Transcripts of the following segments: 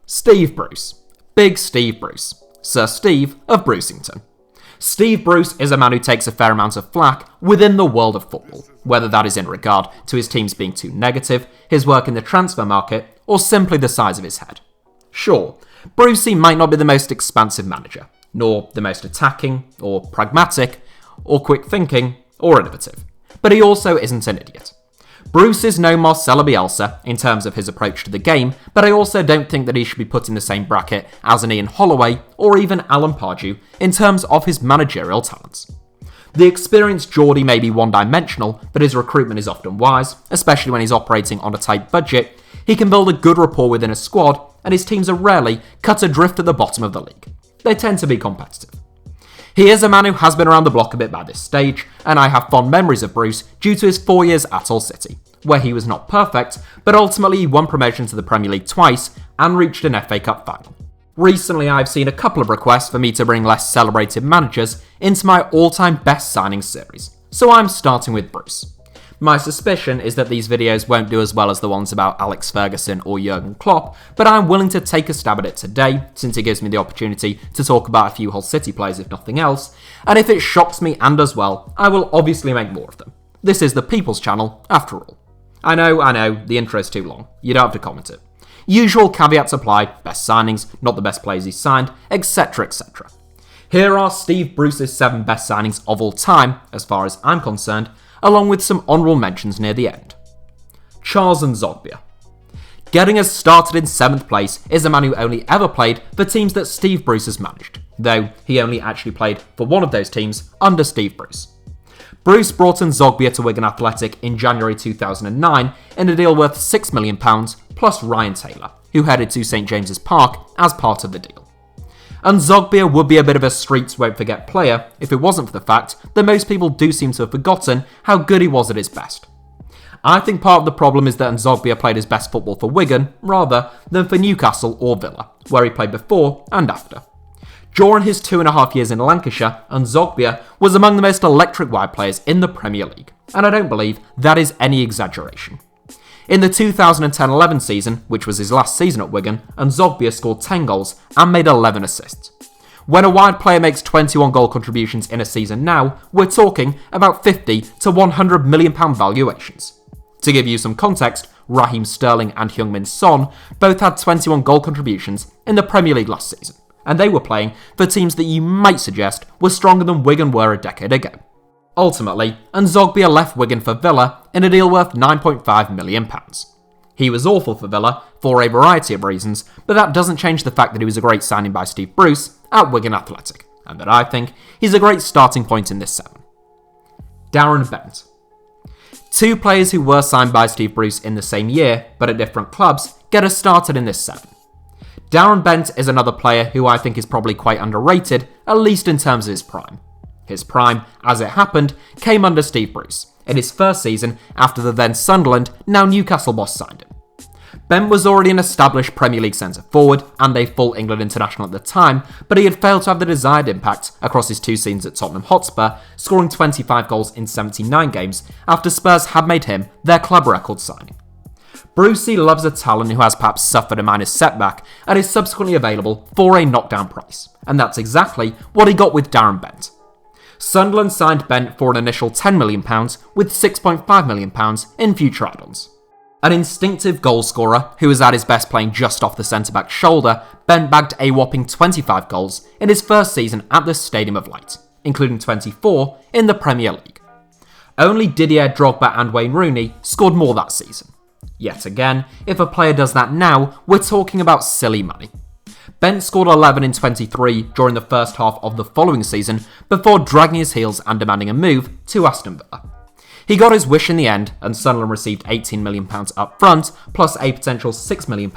Steve Bruce. Big Steve Bruce. Sir Steve of Brucington. Steve Bruce is a man who takes a fair amount of flack within the world of football, whether that is in regard to his teams being too negative, his work in the transfer market, or simply the size of his head. Sure, Brucey might not be the most expansive manager, nor the most attacking, or pragmatic, or quick thinking, or innovative, but he also isn't an idiot. Bruce is no Marcelo Bielsa in terms of his approach to the game, but I also don't think that he should be put in the same bracket as an Ian Holloway or even Alan Pardew in terms of his managerial talents. The experienced Geordie may be one-dimensional, but his recruitment is often wise, especially when he's operating on a tight budget. He can build a good rapport within a squad, and his teams are rarely cut adrift at the bottom of the league. They tend to be competitive. He is a man who has been around the block a bit by this stage, and I have fond memories of Bruce due to his 4 years at Hull City, where he was not perfect, but ultimately he won promotion to the Premier League twice and reached an FA Cup final. Recently I've seen a couple of requests for me to bring less celebrated managers into my all-time best signings series, so I'm starting with Bruce. My suspicion is that these videos won't do as well as the ones about Alex Ferguson or Jurgen Klopp, but I'm willing to take a stab at it today, since it gives me the opportunity to talk about a few Hull City players if nothing else, and if it shocks me and does well, I will obviously make more of them. This is the People's Channel, after all. I know, the intro's too long, you don't have to comment it. Usual caveats apply, best signings, not the best players he's signed, etc, etc. Here are Steve Bruce's 7 best signings of all time, as far as I'm concerned, along with some honourable mentions near the end. Charles Zogbia. Getting us started in 7th place is a man who only ever played for teams that Steve Bruce has managed, though he only actually played for one of those teams under Steve Bruce. Bruce brought in Zogbia to Wigan Athletic in January 2009 in a deal worth £6 million plus Ryan Taylor, who headed to St James's Park as part of the deal. And Zogbia would be a bit of a streets won't forget player if it wasn't for the fact that most people do seem to have forgotten how good he was at his best. I think part of the problem is that Zogbia played his best football for Wigan rather than for Newcastle or Villa, where he played before and after. During his 2.5 years in Lancashire, Zogbia was among the most electric wide players in the Premier League, and I don't believe that is any exaggeration. In the 2010-11 season, which was his last season at Wigan, Zogbia scored 10 goals and made 11 assists. When a wide player makes 21 goal contributions in a season now, we're talking about 50 to 100 million pound valuations. To give you some context, Raheem Sterling and Heung-min Son both had 21 goal contributions in the Premier League last season, and they were playing for teams that you might suggest were stronger than Wigan were a decade ago. Ultimately, Zogbia left Wigan for Villa in a deal worth £9.5 million. He was awful for Villa for a variety of reasons, but that doesn't change the fact that he was a great signing by Steve Bruce at Wigan Athletic, and that I think he's a great starting point in this 7. Darren Bent. 2 players who were signed by Steve Bruce in the same year, but at different clubs, get us started in this 7. Darren Bent is another player who I think is probably quite underrated, at least in terms of his prime. His prime, as it happened, came under Steve Bruce, in his first season after the then Sunderland, now Newcastle boss signed him. Bent was already an established Premier League centre-forward and a full England international at the time, but he had failed to have the desired impact across his 2 seasons at Tottenham Hotspur, scoring 25 goals in 79 games after Spurs had made him their club record signing. Brucey loves a talent who has perhaps suffered a minor setback and is subsequently available for a knockdown price, and that's exactly what he got with Darren Bent. Sunderland signed Bent for an initial £10 million with £6.5 million in future add-ons. An instinctive goalscorer who was at his best playing just off the centre-back's shoulder, Bent bagged a whopping 25 goals in his first season at the Stadium of Light, including 24 in the Premier League. Only Didier Drogba and Wayne Rooney scored more that season. Yet again, if a player does that now, we're talking about silly money. Bent scored 11 in 23 during the first half of the following season before dragging his heels and demanding a move to Aston Villa. He got his wish in the end, and Sunderland received £18 million up front, plus a potential £6 million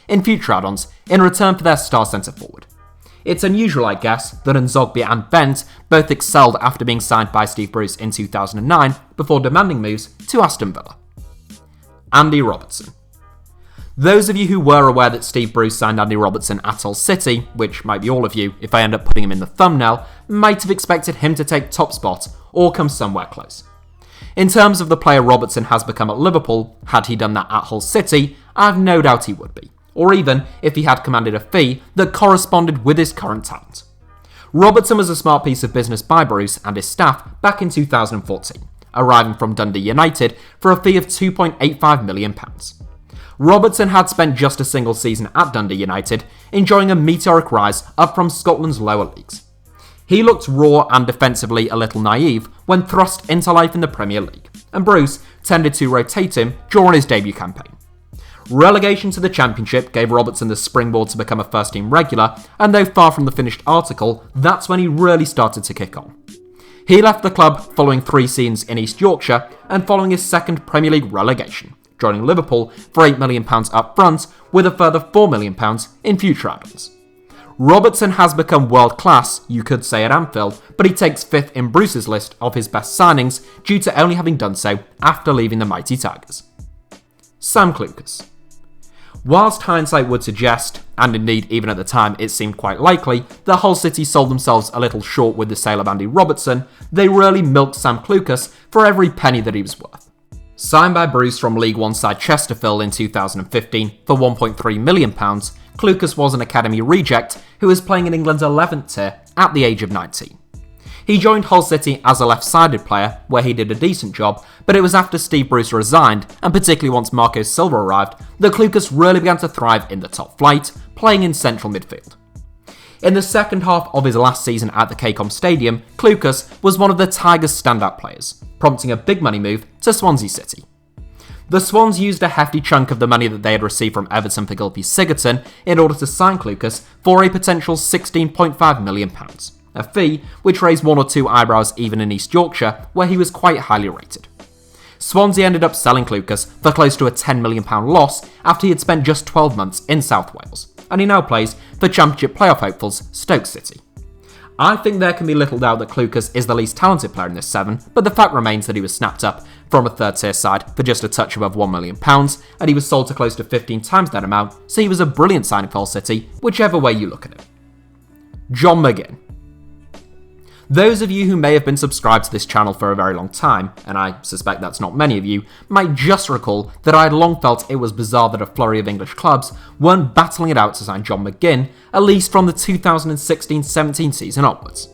in future add-ons in return for their star centre-forward. It's unusual, I guess, that Zogbia and Bent both excelled after being signed by Steve Bruce in 2009 before demanding moves to Aston Villa. Andy Robertson. Those of you who were aware that Steve Bruce signed Andy Robertson at Hull City, which might be all of you if I end up putting him in the thumbnail, might have expected him to take top spot or come somewhere close. In terms of the player Robertson has become at Liverpool, had he done that at Hull City, I have no doubt he would be. or even if he had commanded a fee that corresponded with his current talent. Robertson was a smart piece of business by Bruce and his staff back in 2014, arriving from Dundee United for a fee of £2.85 million. Robertson had spent just a single season at Dundee United, enjoying a meteoric rise up from Scotland's lower leagues. He looked raw and defensively a little naive when thrust into life in the Premier League, and Bruce tended to rotate him during his debut campaign. Relegation to the Championship gave Robertson the springboard to become a first-team regular, and though far from the finished article, that's when he really started to kick on. He left the club following 3 seasons in East Yorkshire and following his second Premier League relegation, joining Liverpool for £8 million up front with a further £4 million in future add-ons. Robertson has become world-class, you could say, at Anfield, but he takes 5th in Bruce's list of his best signings due to only having done so after leaving the mighty Tigers. Sam Clucas. Whilst hindsight would suggest, and indeed even at the time it seemed quite likely, that Hull City sold themselves a little short with the sale of Andy Robertson, they really milked Sam Clucas for every penny that he was worth. Signed by Bruce from League One side Chesterfield in 2015 for £1.3 million, Clucas was an academy reject who was playing in England's 11th tier at the age of 19. He joined Hull City as a left-sided player, where he did a decent job, but it was after Steve Bruce resigned, and particularly once Marco Silva arrived, that Clucas really began to thrive in the top flight, playing in central midfield. In the second half of his last season at the KCOM Stadium, Clucas was one of the Tigers' standout players, prompting a big money move to Swansea City. The Swans used a hefty chunk of the money that they had received from Everton for Gylfi Sigurdsson in order to sign Clucas for a potential £16.5 million, a fee which raised 1 or 2 eyebrows even in East Yorkshire, where he was quite highly rated. Swansea ended up selling Clucas for close to a £10 million loss after he had spent just 12 months in South Wales, and he now plays for Championship playoff hopefuls Stoke City. I think there can be little doubt that Clucas is the least talented player in this 7, but the fact remains that he was snapped up from a third-tier side for just a touch above £1 million, and he was sold to close to 15 times that amount, so he was a brilliant signing for Hull City, whichever way you look at it. John McGinn. Those of you who may have been subscribed to this channel for a very long time, and I suspect that's not many of you, might just recall that I had long felt it was bizarre that a flurry of English clubs weren't battling it out to sign John McGinn, at least from the 2016-17 season onwards.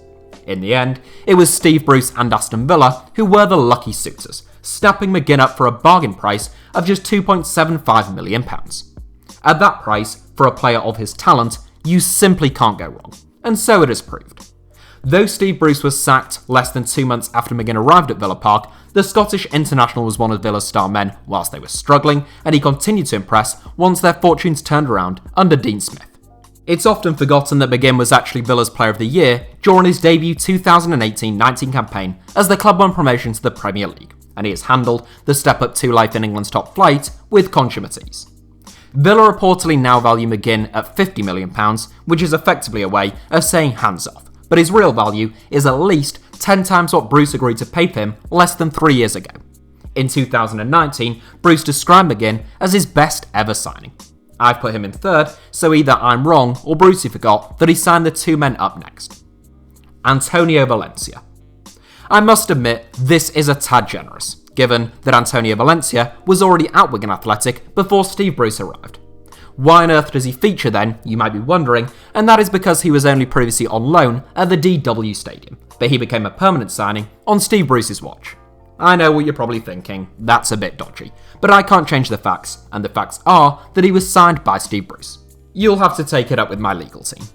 In the end, it was Steve Bruce and Aston Villa who were the lucky suitors, snapping McGinn up for a bargain price of just £2.75 million. At that price, for a player of his talent, you simply can't go wrong, and so it has proved. Though Steve Bruce was sacked less than 2 months after McGinn arrived at Villa Park, the Scottish international was one of Villa's star men whilst they were struggling, and he continued to impress once their fortunes turned around under Dean Smith. It's often forgotten that McGinn was actually Villa's Player of the Year during his debut 2018-19 campaign as the club won promotion to the Premier League, and he has handled the step up to life in England's top flight with consummate ease. Villa reportedly now value McGinn at £50 million, which is effectively a way of saying hands off, but his real value is at least 10 times what Bruce agreed to pay for him less than 3 years ago. In 2019, Bruce described McGinn as his best ever signing. I've put him in third, so either I'm wrong or Brucey forgot that he signed the 2 men up next. Antonio Valencia. I must admit, this is a tad generous, given that Antonio Valencia was already at Wigan Athletic before Steve Bruce arrived. Why on earth does he feature then, you might be wondering, and that is because he was only previously on loan at the DW Stadium, but he became a permanent signing on Steve Bruce's watch. I know what you're probably thinking, that's a bit dodgy, but I can't change the facts, and the facts are that he was signed by Steve Bruce. You'll have to take it up with my legal team.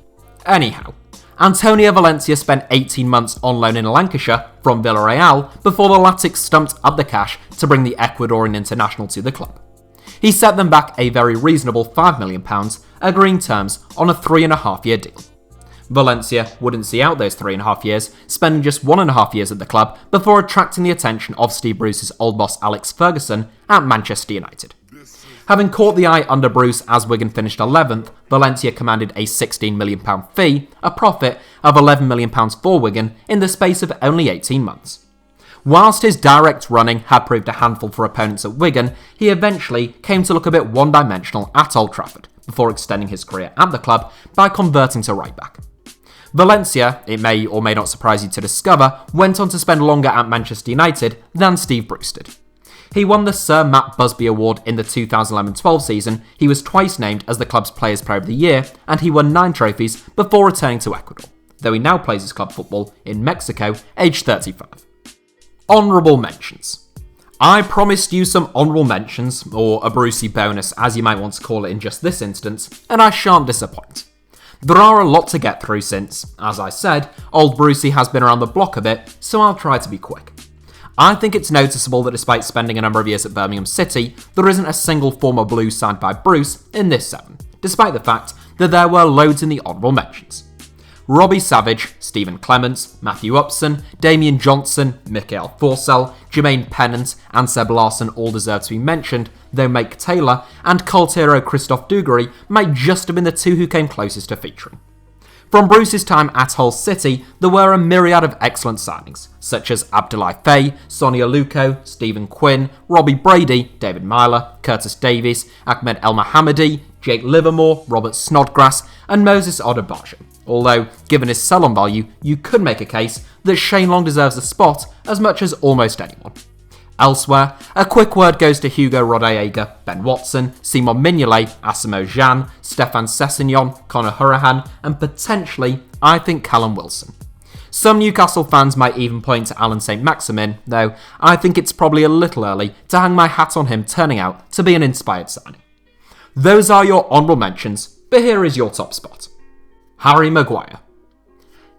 Anyhow, Antonio Valencia spent 18 months on loan in Lancashire from Villarreal before the Latics stumped up the cash to bring the Ecuadorian international to the club. He set them back a very reasonable £5 million, agreeing terms on a 3.5-year deal. Valencia wouldn't see out those 3.5 years, spending just 1.5 years at the club before attracting the attention of Steve Bruce's old boss Alex Ferguson at Manchester United. Having caught the eye under Bruce as Wigan finished 11th, Valencia commanded a £16 million fee, a profit of £11 million for Wigan in the space of only 18 months. Whilst his direct running had proved a handful for opponents at Wigan, he eventually came to look a bit one-dimensional at Old Trafford, before extending his career at the club by converting to right-back. Valencia, it may or may not surprise you to discover, went on to spend longer at Manchester United than Steve Bruce did. He won the Sir Matt Busby Award in the 2011-12 season, he was twice named as the club's Players Player of the Year, and he won 9 trophies before returning to Ecuador, though he now plays his club football in Mexico, aged 35. Honourable mentions. I promised you some honourable mentions, or a Brucey bonus as you might want to call it in just this instance, and I shan't disappoint. There are a lot to get through since, as I said, old Brucey has been around the block a bit, so I'll try to be quick. I think it's noticeable that despite spending a number of years at Birmingham City, there isn't a single former Blue signed by Bruce in this 7, despite the fact that there were loads in the honourable mentions. Robbie Savage, Stephen Clements, Matthew Upson, Damian Johnson, Mikael Forsell, Jermaine Pennant and Seb Larsson all deserve to be mentioned, though Mike Taylor and cult hero Christophe Dugarry might just have been the 2 who came closest to featuring. From Bruce's time at Hull City, there were a myriad of excellent signings, such as Abdoulaye Faye, Sonny Aluko, Stephen Quinn, Robbie Brady, David Myler, Curtis Davies, Ahmed El Mohammadi, Jake Livermore, Robert Snodgrass, and Moses Odebajo. Although, given his sell-on value, you could make a case that Shane Long deserves a spot as much as almost anyone. Elsewhere, a quick word goes to Hugo Rodallega, Ben Watson, Simon Mignolet, Asamoah Gyan, Stefan Sessegnon, Conor Hurahan, and potentially, I think, Callum Wilson. Some Newcastle fans might even point to Allan Saint-Maximin, though I think it's probably a little early to hang my hat on him turning out to be an inspired signing. Those are your honourable mentions, but here is your top spot. Harry Maguire.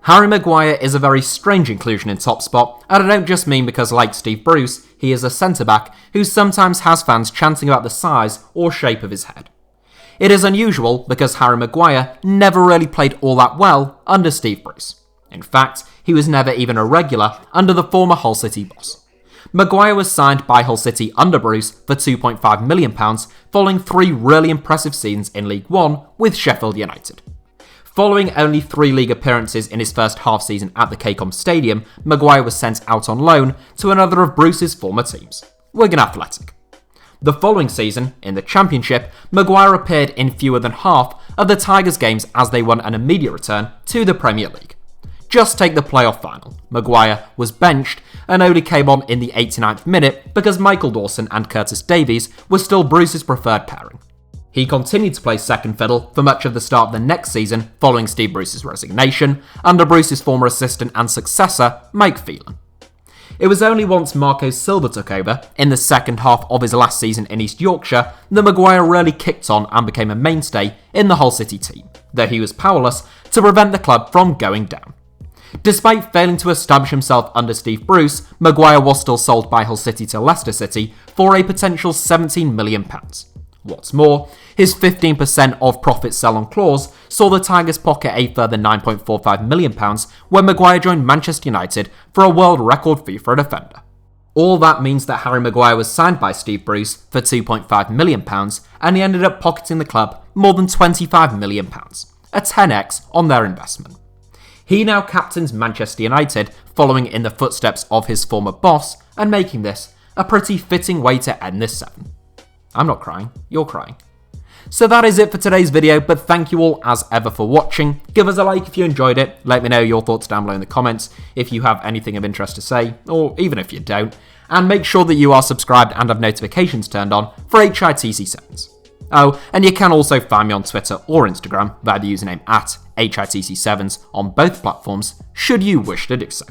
Harry Maguire is a very strange inclusion in top spot, and I don't just mean because, like Steve Bruce, he is a centre-back who sometimes has fans chanting about the size or shape of his head. It is unusual because Harry Maguire never really played all that well under Steve Bruce. In fact, he was never even a regular under the former Hull City boss. Maguire was signed by Hull City under Bruce for £2.5 million following 3 really impressive seasons in League One with Sheffield United. Following only 3 league appearances in his first half season at the KCOM Stadium, Maguire was sent out on loan to another of Bruce's former teams, Wigan Athletic. The following season, in the Championship, Maguire appeared in fewer than half of the Tigers games as they won an immediate return to the Premier League. Just take the playoff final. Maguire was benched and only came on in the 89th minute because Michael Dawson and Curtis Davies were still Bruce's preferred pairing. He continued to play second fiddle for much of the start of the next season following Steve Bruce's resignation, under Bruce's former assistant and successor, Mike Phelan. It was only once Marco Silva took over, in the second half of his last season in East Yorkshire, that Maguire really kicked on and became a mainstay in the Hull City team, though he was powerless to prevent the club from going down. Despite failing to establish himself under Steve Bruce, Maguire was still sold by Hull City to Leicester City for a potential £17 million. What's more, his 15% of profit sell-on clause saw the Tigers pocket a further £9.45 million when Maguire joined Manchester United for a world record fee for a defender. All that means that Harry Maguire was signed by Steve Bruce for £2.5 million and he ended up pocketing the club more than £25 million, a 10x on their investment. He now captains Manchester United, following in the footsteps of his former boss and making this a pretty fitting way to end this 7. I'm not crying, you're crying. So that is it for today's video, but thank you all as ever for watching. Give us a like if you enjoyed it, let me know your thoughts down below in the comments if you have anything of interest to say, or even if you don't, and make sure that you are subscribed and have notifications turned on for HITC Sevens. Oh, and you can also find me on Twitter or Instagram via the username @HITC Sevens on both platforms, should you wish to do so.